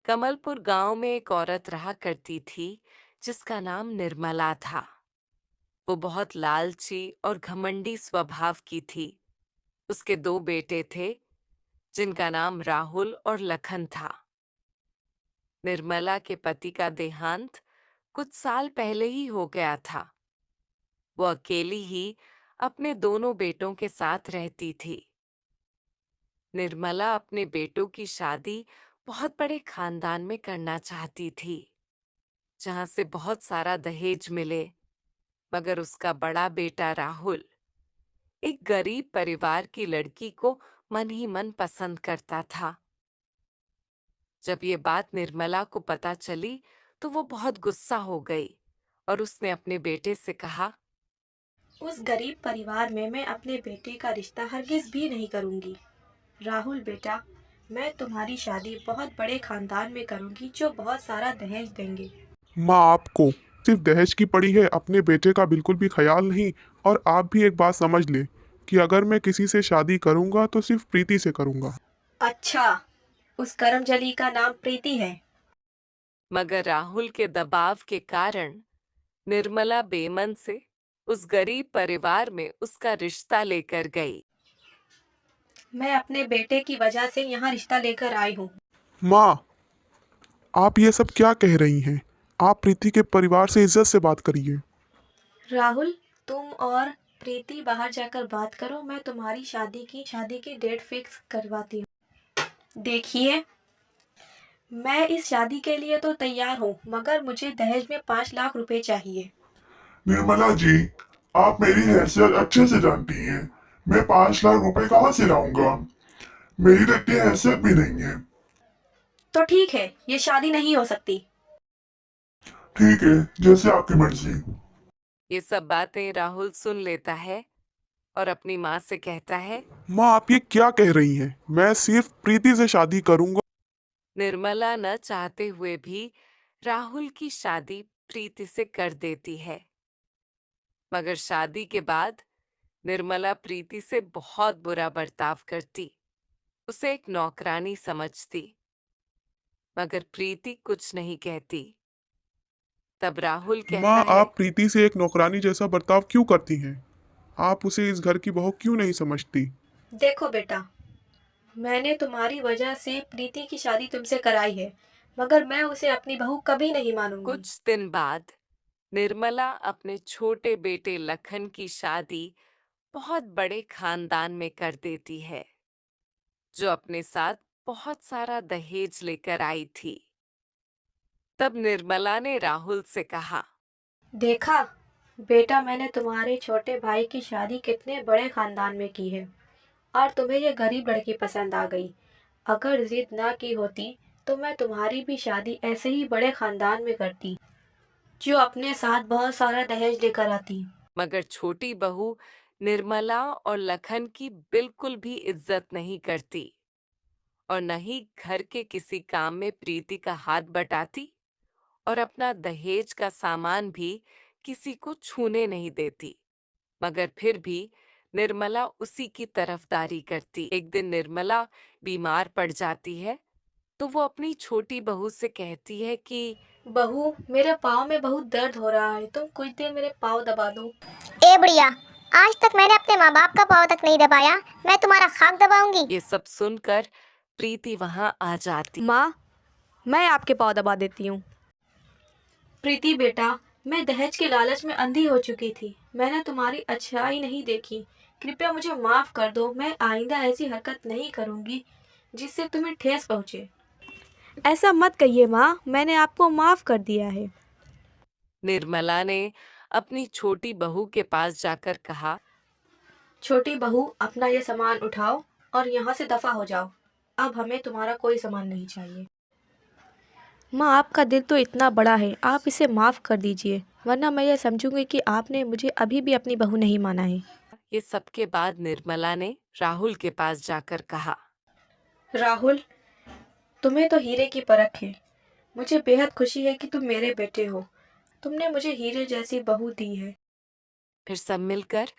कमलपुर गांव में एक औरत रहा करती थी जिसका नाम निर्मला था। वो बहुत लालची और घमंडी स्वभाव की थी। उसके दो बेटे थे जिनका नाम राहुल और लखन था। निर्मला के पति का देहांत कुछ साल पहले ही हो गया था। वो अकेली ही अपने दोनों बेटों के साथ रहती थी। निर्मला अपने बेटों की शादी बहुत बड़े खानदान में करना चाहती थी, जहां से बहुत सारा दहेज मिले। मगर उसका बड़ा बेटा राहुल एक गरीब परिवार की लड़की को मन ही मन पसंद करता था। जब ये बात निर्मला को पता चली तो वो बहुत गुस्सा हो गई और उसने अपने बेटे से कहा, उस गरीब परिवार में मैं अपने बेटे का रिश्ता हरगिज भी नहीं करूंगी। राहुल बेटा, मैं तुम्हारी शादी बहुत बड़े खानदान में करूंगी जो बहुत सारा दहेज देंगे। माँ आपको सिर्फ दहेज की पड़ी है, अपने बेटे का बिल्कुल भी ख्याल नहीं। और आप भी एक बात समझ ले कि अगर मैं किसी से शादी करूंगा तो सिर्फ प्रीति से करूंगा। अच्छा, उस करमजली का नाम प्रीति है। मगर राहुल के दबाव के कारण निर्मला बेमन से उस गरीब परिवार में उसका रिश्ता लेकर गई। मैं अपने बेटे की वजह से यहाँ रिश्ता लेकर आई हूँ। माँ, आप ये सब क्या कह रही हैं? आप प्रीति के परिवार से इज्जत से बात करिए। राहुल, तुम और प्रीति बाहर जाकर बात करो। मैं तुम्हारी शादी की डेट फिक्स करवाती हूँ। देखिए, मैं इस शादी के लिए तो तैयार हूँ, मगर मुझे दहेज में 5 लाख रुपए चाहिए। निर्मला जी, आप मेरी हैसियत अच्छे से जानती हैं। मैं 5 लाख रुपए कहाँ से लाऊंगा? मेरी तो इतनी हैसियत भी नहीं है। तो ठीक है, ये शादी नहीं हो सकती। ठीक है, जैसे आपकी मर्जी। ये सब बातें राहुल सुन लेता है और अपनी माँ से कहता है। माँ, आप ये क्या कह रही हैं? मैं सिर्फ प्रीति से शादी करूंगा। निर्मला न चाहते हुए भी राहुल की शादी प्रीति से कर देती है। मगर शादी के बाद निर्मला प्रीति से बहुत बुरा बर्ताव करती, उसे एक नौकरानी समझती। मगर प्रीति कुछ नहीं कहती। तब राहुल कहता माँ, है, आप प्रीति से एक नौकरानी जैसा बर्ताव क्यों करती हैं? आप उसे इस घर की बहू क्यों नहीं समझती? देखो बेटा, मैंने तुम्हारी वजह से प्रीति की शादी तुमसे कराई है, मगर मैं उसे अपनी बहू कभी नहीं मानूंगी। कुछ दिन बाद निर्मला अपने छोटे बेटे लखन की शादी बहुत बड़े खानदान में कर देती है, जो अपने साथ बहुत सारा दहेज लेकर आई थी। तब निर्मला ने राहुल से कहा, देखा बेटा, मैंने तुम्हारे छोटे भाई की शादी कितने बड़े खानदान में की है और तुम्हें ये गरीब लड़की पसंद आ गई। अगर जिद ना की होती तो मैं तुम्हारी भी शादी ऐसे ही बड़े खानदान में करती, जो अपने साथ बहुत सारा दहेज लेकर आती। मगर छोटी बहू निर्मला और लखन की बिल्कुल भी इज्जत नहीं करती और न ही घर के किसी काम में प्रीति का हाथ बटाती और अपना दहेज का सामान भी किसी को छूने नहीं देती। मगर फिर भी निर्मला उसी की तरफदारी करती। एक दिन निर्मला बीमार पड़ जाती है तो वो अपनी छोटी बहू से कहती है कि बहू, मेरे पाँव में बहुत दर्द हो रहा है, तुम कुछ देर मेरे पाँव दबा दो। ए बुढ़िया, आज तक मैंने अपने माँ बाप का पाँव तक नहीं दबाया, मैं तुम्हारा खाक दबाऊंगी। ये सब सुनकर प्रीति वहां आ जाती। माँ, मैं आपके पाँव दबा देती हूँ। प्रीति बेटा, मैं दहेज के लालच में अंधी हो चुकी थी। मैंने तुम्हारी अच्छाई नहीं देखी। कृपया मुझे माफ कर दो। मैं आइंदा ऐसी हरकत नहीं करूंगी जिससे तुम्हें ठेस पहुंचे। ऐसा मत कहिए माँ, मैंने आपको माफ कर दिया है। निर्मला ने अपनी छोटी बहू के पास जाकर कहा, छोटी बहू, अपना ये सामान उठाओ और यहाँ से दफा हो जाओ। अब हमें तुम्हारा कोई सामान नहीं चाहिए। माँ, आपका दिल तो इतना बड़ा है, आप इसे माफ कर दीजिए, वरना मैं ये समझूंगी कि आपने मुझे अभी भी अपनी बहू नहीं माना है। ये सबके बाद निर्मला ने राहुल के पास जाकर कहा, राहुल, तुम्हें तो हीरे की परख है। मुझे बेहद खुशी है कि तुम मेरे बेटे हो। तुमने मुझे हीरे जैसी बहू दी है। फिर सब मिलकर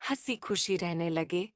हंसी खुशी रहने लगे।